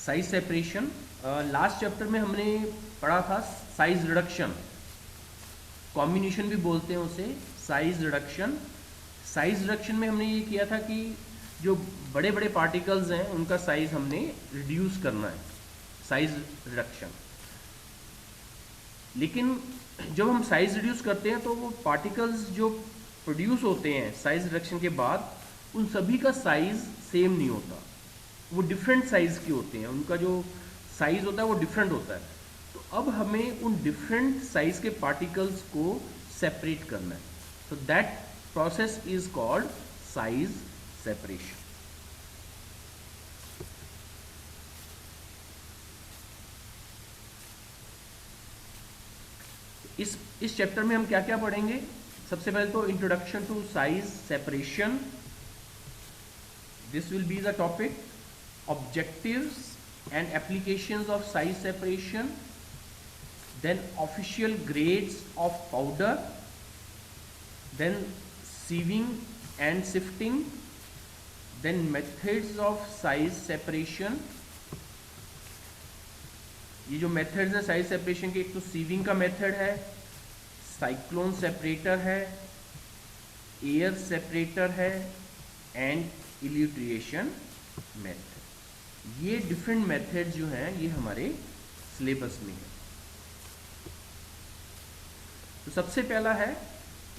Size separation. Last chapter में हमने पढ़ा था साइज रिडक्शन, कॉम्बिनेशन भी बोलते हैं उसे, साइज रिडक्शन। साइज रिडक्शन में हमने ये किया था कि जो बड़े बड़े पार्टिकल्स हैं उनका साइज हमने रिड्यूस करना है, साइज रिडक्शन। लेकिन जब हम साइज रिड्यूस करते हैं तो वो पार्टिकल्स जो प्रोड्यूस होते हैं साइज रिडक्शन के बाद, उन सभी का साइज सेम नहीं होता, वो डिफरेंट साइज के होते हैं, उनका जो साइज होता है वो डिफरेंट होता है। तो अब हमें उन डिफरेंट साइज के पार्टिकल्स को सेपरेट करना है, तो that process is called size separation. इस चैप्टर में हम क्या क्या पढ़ेंगे? सबसे पहले तो introduction to size separation, this will be the topic. Objectives and applications of size separation, then official grades of powder, then sieving and sifting, then methods of size separation। ये जो मेथड्स हैं साइज सेपरेशन के, एक तो sieving का method है, cyclone separator है, air separator है एंड इल्यूट्रिएशन मेथड। ये डिफरेंट मेथड जो हैं ये हमारे सिलेबस में है। तो सबसे पहला है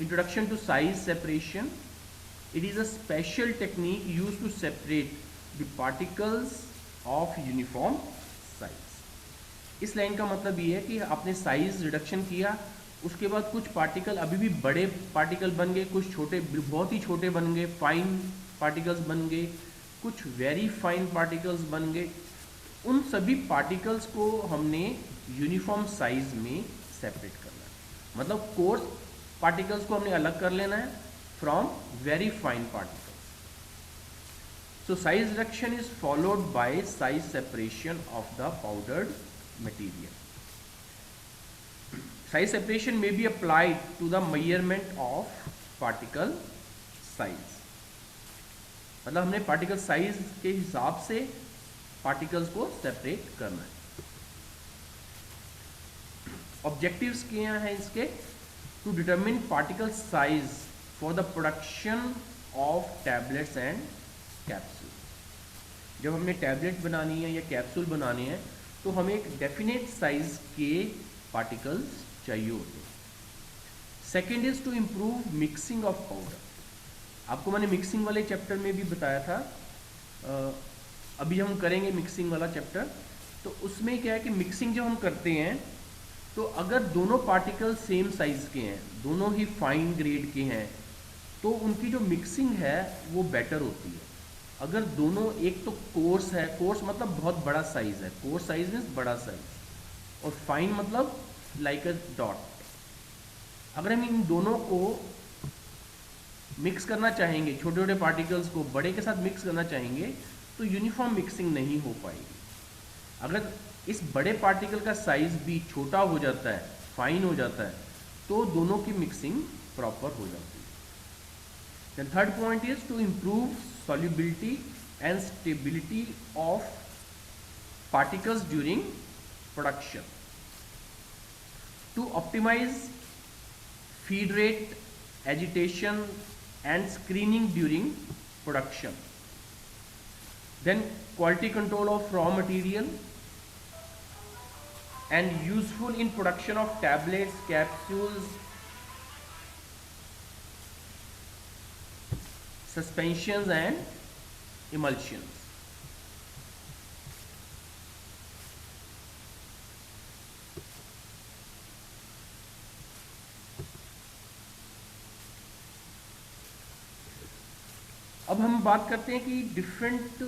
introduction to size separation. It is a special technique use to separate the particles of uniform size. इस लाइन का मतलब ये है कि आपने साइज रिडक्शन किया, उसके बाद कुछ पार्टिकल अभी भी बड़े पार्टिकल बन गए, कुछ छोटे बहुत ही छोटे बन गए, फाइन पार्टिकल्स बन गए, कुछ वेरी फाइन पार्टिकल्स बन गए। उन सभी पार्टिकल्स को हमने यूनिफॉर्म साइज में सेपरेट करना है, मतलब कोर्स पार्टिकल्स को हमने अलग कर लेना है from very fine particles. So size reduction is followed by size separation of the powdered material. Size separation में be applied to the measurement of particle size, मतलब हमने पार्टिकल साइज के हिसाब से पार्टिकल्स को सेपरेट करना है। ऑब्जेक्टिव्स क्या हैं इसके? To determine particle size for the production of tablets and capsule. जब हमने टैबलेट बनानी है या कैप्सूल बनाने हैं तो हमें एक डेफिनेट साइज के पार्टिकल्स चाहिए होते हैं। Second is to improve mixing of powder. आपको मैंने मिक्सिंग वाले चैप्टर में भी बताया था, अभी हम करेंगे मिक्सिंग वाला चैप्टर। तो उसमें क्या है कि मिक्सिंग जब हम करते हैं तो अगर दोनों पार्टिकल सेम साइज के हैं, दोनों ही फाइन ग्रेड के हैं, तो उनकी जो मिक्सिंग है वो बेटर होती है। अगर दोनों, एक तो कोर्स है, कोर्स मतलब बहुत बड़ा साइज है, कोर्स साइज मीन्स बड़ा साइज, और फाइन मतलब लाइक अ डॉट। अगर हम इन दोनों को मिक्स करना चाहेंगे, छोटे छोटे पार्टिकल्स को बड़े के साथ मिक्स करना चाहेंगे, तो यूनिफॉर्म मिक्सिंग नहीं हो पाएगी। अगर इस बड़े पार्टिकल का साइज भी छोटा हो जाता है, फाइन हो जाता है, तो दोनों की मिक्सिंग प्रॉपर हो जाती है। Then third point is to improve solubility and stability of particles during production, to optimize feed rate, agitation and screening during production, then quality control of raw material, and useful in production of tablets, capsules, suspensions and emulsions। अब हम बात करते हैं कि different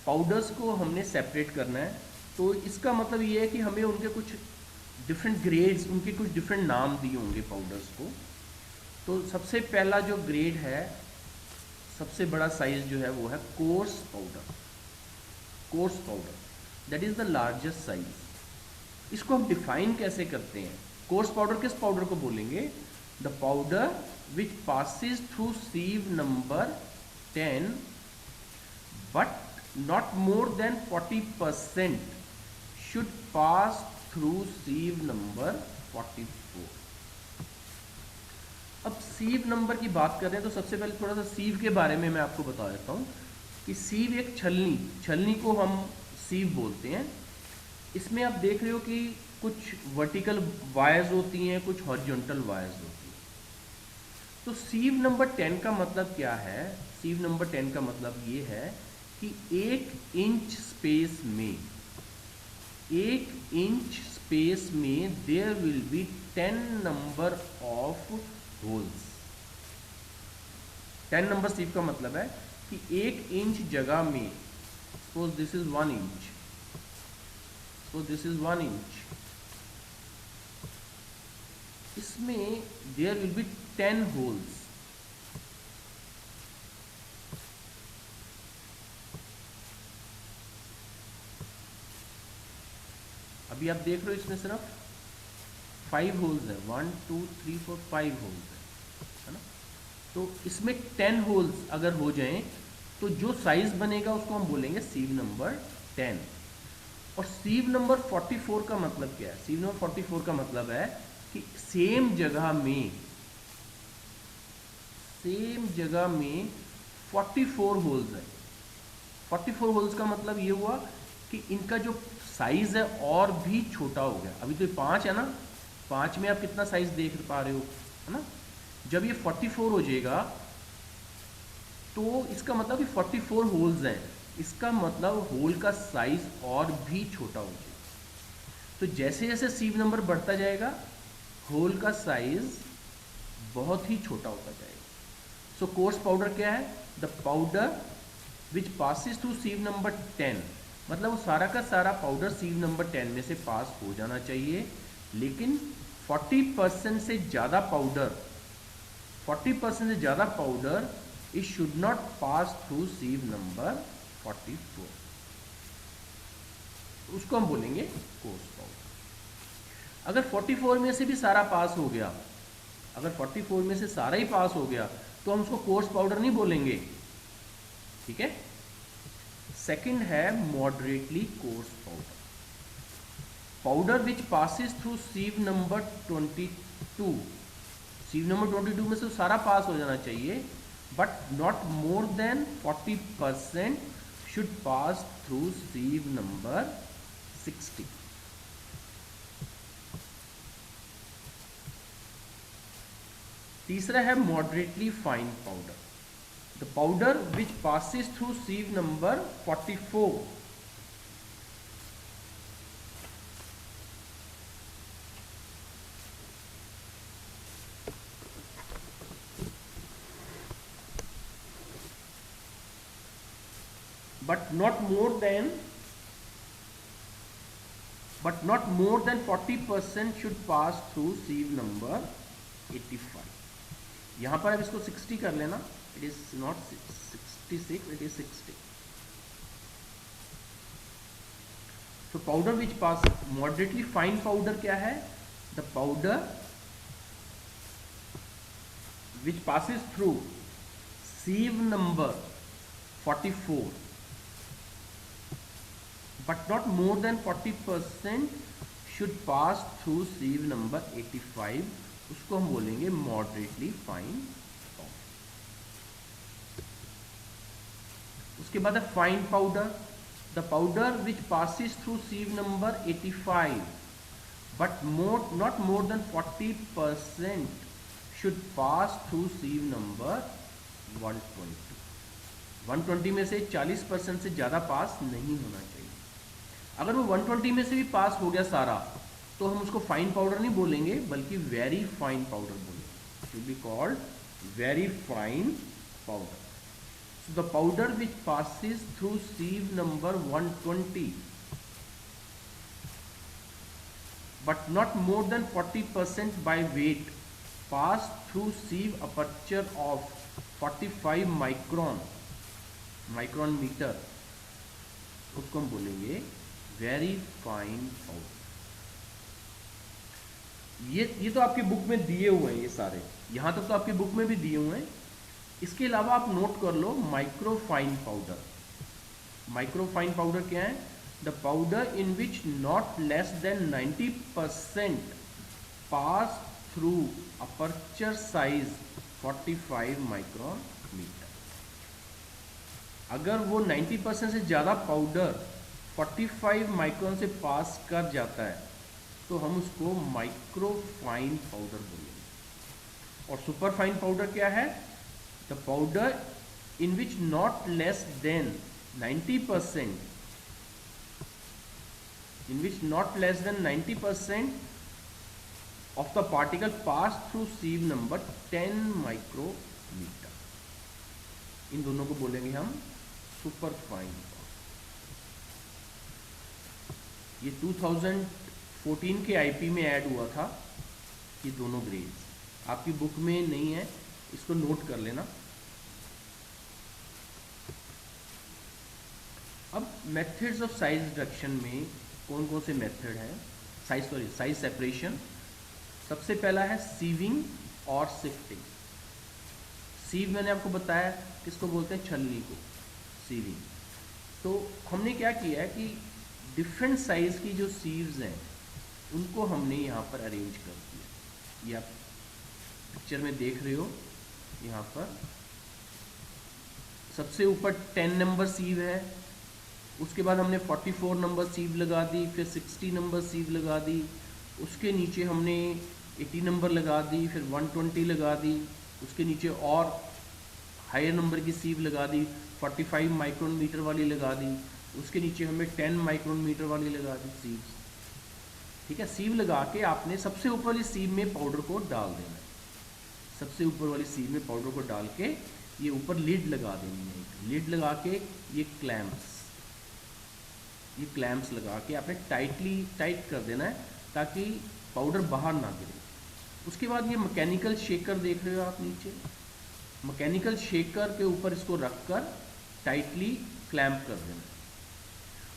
powders को हमने separate करना है। तो इसका मतलब ये है कि हमें उनके कुछ डिफरेंट ग्रेड्स, उनके कुछ डिफरेंट नाम दिए होंगे पाउडर्स को। तो सबसे पहला जो ग्रेड है, सबसे बड़ा साइज जो है वो है course powder. Course powder that is the largest size. इसको हम डिफाइन कैसे करते हैं? कोर्स पाउडर किस पाउडर को बोलेंगे? The powder which passes through sieve number 10 but not more than 40% should pass through sieve number 44। अब सीव नंबर की बात कर रहे हैं तो सबसे पहले थोड़ा सा सीव के बारे में मैं आपको बता देता हूँ कि सीव एक छलनी को हम सीव बोलते हैं। इसमें आप देख रहे हो कि कुछ वर्टिकल वायर्स होती हैं, कुछ हॉरिजॉन्टल वायर्स होती हैं। तो सीव नंबर 10 का मतलब क्या है? सीव नंबर 10 का मतलब ये है कि 1 इंच स्पेस में there will be 10 number of holes. 10 number sieve का मतलब है कि 1 इंच जगह में, सपोज दिस इज 1 इंच, इसमें देयर विल बी 10 होल्स। अभी आप देख रहे हो इसमें सिर्फ 5 होल्स है, 1 2 3 4 5 होल्स है ना। तो इसमें 10 होल्स अगर हो जाएं तो जो साइज बनेगा उसको हम बोलेंगे सीव नंबर 10। और सीव नंबर 44 का मतलब क्या है? सीव नंबर 44 का मतलब है कि सेम जगह में 44 होल्स है। 44 होल्स का मतलब ये हुआ कि इनका जो साइज है और भी छोटा हो गया। अभी तो 5 है ना, 5 में आप कितना साइज देख पा रहे हो, है ना। जब ये 44 हो जाएगा तो इसका मतलब कि 44 होल्स हैं, इसका मतलब होल का साइज और भी छोटा हो जाएगा। तो जैसे जैसे सीव नंबर बढ़ता जाएगा होल का साइज बहुत ही छोटा होता जाएगा। सो कोर्स पाउडर क्या है? The powder which passes through sieve number 10, मतलब वो सारा का सारा पाउडर सीव नंबर 10 में से पास हो जाना चाहिए, लेकिन 40% से ज़्यादा powder it should not pass through sieve number 44। उसको हम बोलेंगे कोर्स पाउडर। अगर 44 में से भी सारा पास हो गया, अगर 44 में से सारा ही पास हो गया तो हम उसको कोर्स पाउडर नहीं बोलेंगे, ठीक है। सेकंड है moderately coarse powder which passes through sieve number 22। Sieve number 22 में से सारा पास हो जाना चाहिए, but not more than 40% should pass through sieve number 60। तीसरा है moderately fine powder, the powder which passes through sieve number 44 but not more than 40% should pass through sieve number 85। यहां पर अब इसको 60 कर लेना, it is not 66, it is 60। तो powder विच पास, moderately fine powder क्या है? The powder which passes through sieve number 44 but not more than 40% should pass through sieve number 85। उसको हम बोलेंगे मॉडरेटली फाइन पाउडर। उसके बाद है fine powder, the powder which passes through sieve number 85 but not more than 40% should pass through sieve number 120। 120 में से 40% से ज़्यादा पास नहीं होना चाहिए। अगर वो 120 में से भी पास हो गया सारा तो हम उसको फाइन पाउडर नहीं बोलेंगे बल्कि वेरी फाइन पाउडर बोलेंगे, should be called very fine powder. So the powder which passes through sieve number 120 but not more than 40% by weight pass through sieve aperture of 45 micron metre, उसको हम बोलेंगे very fine powder. ये तो आपकी book में दिए हुए हैं, ये सारे यहां तक तो आपकी बुक में भी दिए हुए हैं। इसके अलावा आप नोट कर लो micro fine powder. Microfine powder क्या है? The powder in which not less than 90% pass through aperture size 45 micrometre. अगर वो 90% से ज़्यादा पाउडर 45 माइक्रोन से पास कर जाता है तो हम उसको माइक्रोफाइन पाउडर बोलेंगे। और सुपरफाइन पाउडर क्या है? The powder in which not less than 90% in which not less than 90% of the particle pass through sieve number 10 micrometer। इन दोनों को बोलेंगे हम सुपरफाइन। ये 2014 के आईपी में ऐड हुआ था ये दोनों ग्रेड्स, आपकी बुक में नहीं है, इसको नोट कर लेना। अब मेथड्स ऑफ साइज रिडक्शन में कौन कौन से मेथड है? Size separation. सबसे पहला है सीविंग और सिफ्टिंग। सीव मैंने आपको बताया किसको बोलते हैं? छलनी को सीविंग। तो हमने क्या किया है कि डिफरेंट साइज की जो सीव्स हैं उनको हमने यहाँ पर अरेंज कर दिया। ये आप पिक्चर में देख रहे हो, यहाँ पर सबसे ऊपर 10 नंबर सीव है, उसके बाद हमने 44 नंबर सीव लगा दी, फिर 60 नंबर सीव लगा दी, उसके नीचे हमने 80 नंबर लगा दी, फिर 120 लगा दी, उसके नीचे और हायर नंबर की सीव लगा दी, 45 माइक्रोन मीटर वाली लगा दी, उसके नीचे हमें 10 माइक्रोन मीटर वाली लगा दी सीव। ठीक है, सीव लगा के आपने सबसे ऊपर वाली सीव में पाउडर को डाल देना है। सबसे ऊपर वाली सीव में पाउडर को डाल के ये ऊपर लिड लगा देनी है। लिड लगा के ये क्लैम्प्स लगा के आपने टाइट कर देना है ताकि पाउडर बाहर ना गिरे। उसके बाद ये मैकेनिकल शेकर देख रहे हो आप नीचे, मैकेनिकल शेकर के ऊपर इसको रखकर टाइटली क्लैम्प कर देना है।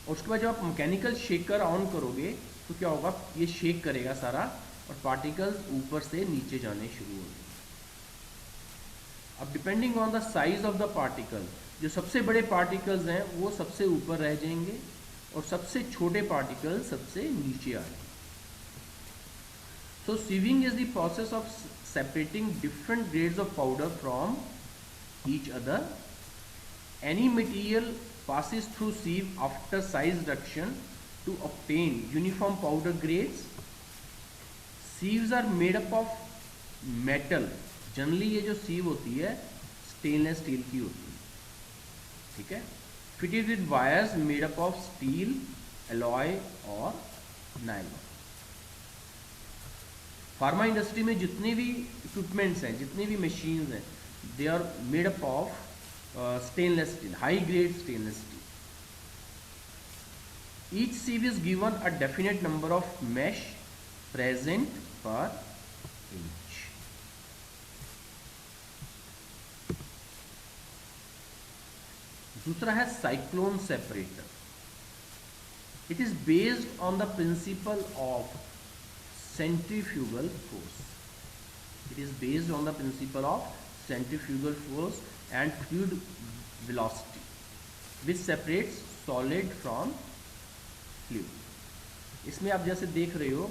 और उसके बाद जब आप मैकेनिकल शेकर ऑन करोगे तो क्या होगा? ये शेक करेगा सारा और पार्टिकल्स ऊपर से नीचे जाने शुरू हो जाएंगे। अब depending on the size of the particle, जो सबसे बड़े पार्टिकल्स हैं वो सबसे ऊपर रह जाएंगे और सबसे छोटे पार्टिकल सबसे नीचे आ जाएंगे। सो sieving is the process of separating different grades of powder from each other. Any material passes through sieve after size reduction to obtain uniform powder grades. Sieves are made up of metal. Generally ये जो सीव होती है stainless steel की होती है, ठीक है, fitted with wires made up of steel, alloy और नायलॉन। फार्मा इंडस्ट्री में जितने भी इक्विपमेंट्स हैं, जितने भी मशीन्स हैं, they are made up of stainless steel, high grade stainless steel. Each sieve is given a definite number of mesh present per inch. दूसरा है cyclone separator. It is based on the principle of centrifugal force. It is based on the principle of centrifugal force and fluid velocity, which separates solid from fluid. इसमें आप जैसे देख रहे हो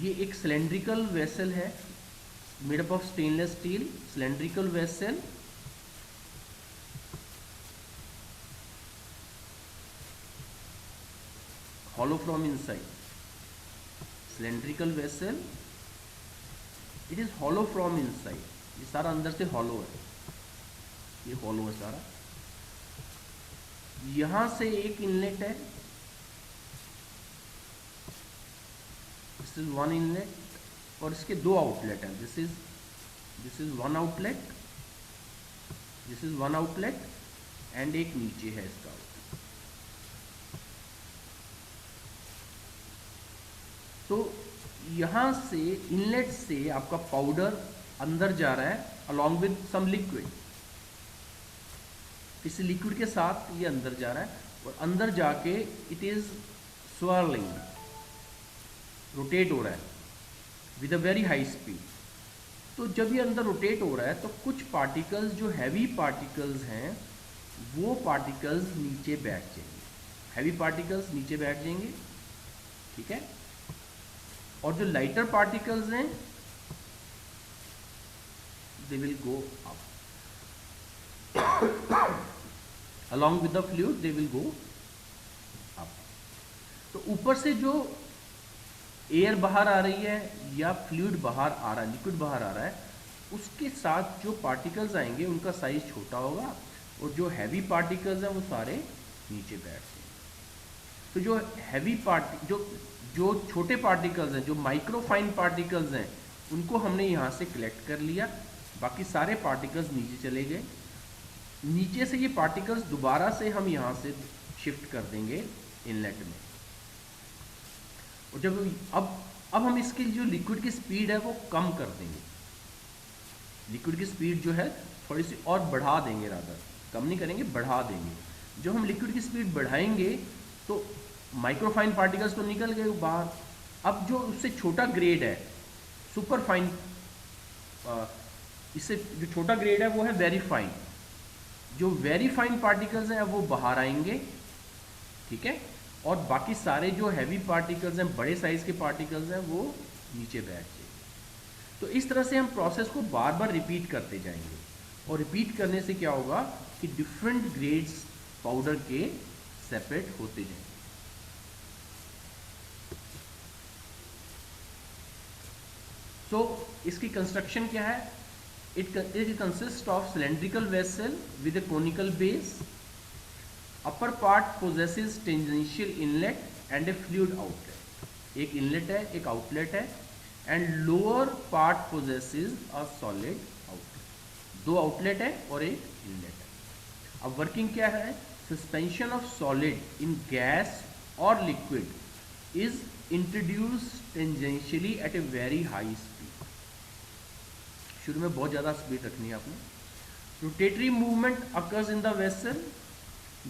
ये एक सिलेंड्रिकल वेसल है made up of stainless steel, cylindrical vessel, hollow from inside, cylindrical vessel, it is hollow from inside। ये सारा अंदर से hollow है, ये hollow है सारा। यहां से एक इनलेट है, दिस इज वन इनलेट, और इसके दो आउटलेट हैं, this is one outlet, this is one outlet and एक नीचे है इसका आउटलेट। तो यहाँ से इनलेट से आपका पाउडर अंदर जा रहा है अलॉन्ग विद सम लिक्विड, किसी लिक्विड के साथ ये अंदर जा रहा है और अंदर जाके इट इज स्वर्लिंग, रोटेट हो रहा है with a very high speed. तो जब ये अंदर रोटेट हो रहा है तो कुछ पार्टिकल्स जो हैवी पार्टिकल्स हैं वो पार्टिकल्स नीचे बैठ जाएंगे, हैवी पार्टिकल्स नीचे बैठ जाएंगे, ठीक है। और जो लाइटर पार्टिकल्स हैं they will go up along with the fluid they will go up। तो ऊपर से जो एयर बाहर आ रही है या फ्लूइड बाहर आ रहा है, लिक्विड बाहर आ रहा है, उसके साथ जो पार्टिकल्स आएंगे उनका साइज छोटा होगा और जो हैवी पार्टिकल्स हैं वो सारे नीचे बैठ जाएंगे। तो जो हैवी जो छोटे पार्टिकल्स हैं, जो माइक्रोफाइन पार्टिकल्स हैं, उनको हमने यहाँ से कलेक्ट कर लिया, बाकी सारे पार्टिकल्स नीचे चले गए। नीचे से ये पार्टिकल्स दोबारा से हम यहाँ से शिफ्ट कर देंगे इनलेट में। और जब अब हम इसकी जो लिक्विड की स्पीड है वो कम कर देंगे, लिक्विड की स्पीड जो है थोड़ी सी और बढ़ा देंगे, रादर कम नहीं करेंगे, बढ़ा देंगे। जो हम लिक्विड की स्पीड बढ़ाएंगे तो माइक्रोफाइन पार्टिकल्स तो निकल गए बाहर। अब जो उससे छोटा ग्रेड है सुपर फाइन, इससे जो छोटा ग्रेड है वो है वेरी फाइन। जो वेरी फाइन पार्टिकल्स हैं वो बाहर आएंगे, ठीक है, और बाकी सारे जो हैवी पार्टिकल्स हैं, बड़े साइज के पार्टिकल्स हैं, वो नीचे बैठ जाएंगे। तो इस तरह से हम प्रोसेस को बार बार रिपीट करते जाएंगे और रिपीट करने से क्या होगा कि डिफरेंट ग्रेड्स पाउडर के सेपरेट होते जाएंगे। तो इसकी कंस्ट्रक्शन क्या है? It consists of cylindrical vessel with a conical base. Upper part possesses tangential inlet and a fluid outlet. एक inlet है, एक outlet है, and lower part possesses a solid outlet. दो outlet है और एक inlet है। अब working क्या है? Suspension of solid in gas or liquid is introduced tangentially at a very high speed. शुरू में बहुत ज़्यादा स्पीड रखनी है आपने। Rotatory movement occurs in the vessel.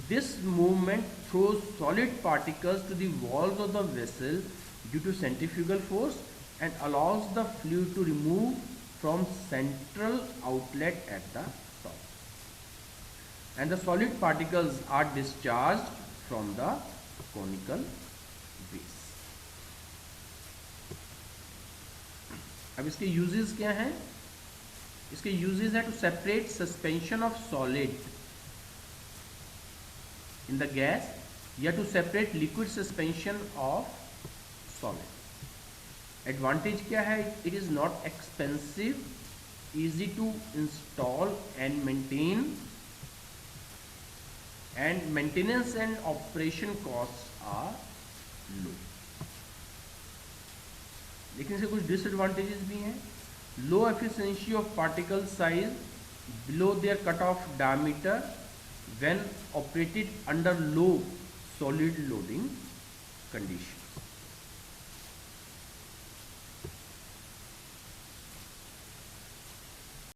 This movement throws solid particles to the walls of the vessel due to centrifugal force and allows the fluid to remove from central outlet at the top and the solid particles are discharged from the conical base. अब इसके uses क्या हैं? इसके uses है to separate suspension of solid in the gas या to separate liquid suspension of solid. Advantage क्या है? It is not expensive, easy to install and maintain, and maintenance and operation cost are low. लेकिन इसके कुछ disadvantages भी हैं। Low efficiency of particle size below their cut off diameter when operated under low solid loading condition.